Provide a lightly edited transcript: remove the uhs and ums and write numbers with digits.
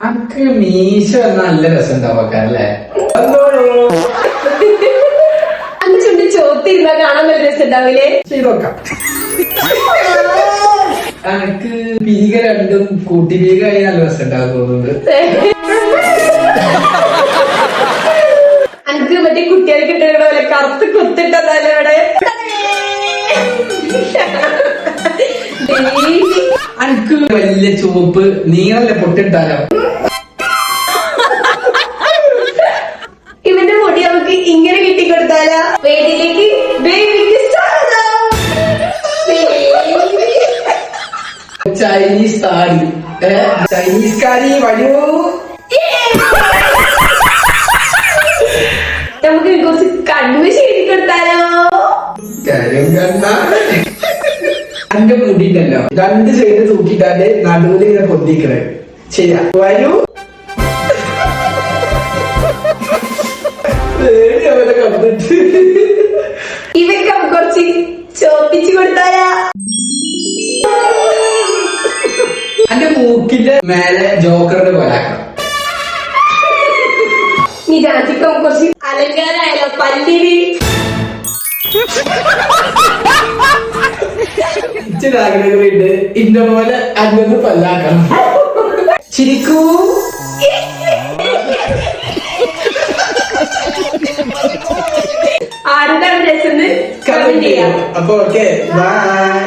അനക്ക് മീശ നല്ല രസം ഉണ്ടാവാക്കല്ലേ? അന്ന് ചുണ്ട് ചോത്തിരുന്നാ കാണാൻ നല്ല രസം ഉണ്ടാവില്ലേ? ചെയ്തോക്കാം. അനക്ക് പീക രണ്ടും കൂട്ടി പീകായി നല്ല രസം ഉണ്ടാവും തോന്നുന്നുണ്ട്. അനക്ക് മറ്റേ കുട്ടികൾ കിട്ടുന്ന പോലെ കറുത്ത് കുത്തിട്ടതല്ലേ ഇവിടെ? അനക്ക് വലിയ ചുവപ്പ് നീളല്ല പൊട്ടിട്ടാലോ? ഇവന്റെ മുടി നമുക്ക് ഇങ്ങനെ കിട്ടിക്കൊടുത്താലോ? വേദിയിലേക്ക് ബേബിക്ക് സ്വാഗതം. ചൈനീസ് താടി, ചൈനീസ് കാരി വരൂ. നമുക്ക് കുറച്ച് കണ്ണു ശരിക്കൊടുത്താലോ? കാര്യം കണ്ട അന്റെ മുടിണ്ടല്ലോ രണ്ട് സൈഡ് തൂക്കിട്ടാല് നടുവിൽ ഇങ്ങനെ പൊന്തിക്കണേ. ചെയ്യാ വരൂ. അവനെ കണ്ടിട്ട് ഇവർക്ക് നമുക്ക് കുറച്ച് ചോപ്പിച്ചു കൊടുത്താലോ? അന്റെ മൂക്കിന്റെ മേലെ ജോക്കറിന്റെ പോലാക്കണം. നീ രാജിക്ക് കുറച്ച് അലങ്കാരായാലോ പല്ലിന്? ഇച്ചിരാഗ്രഹമുണ്ട് ഇന്ന പോലെ അന്നൊന്ന് പല്ലാക്കണം. ചിരിക്കൂ. ആരുടെ രസം അപ്പൊ ഓക്കെ ബൈ.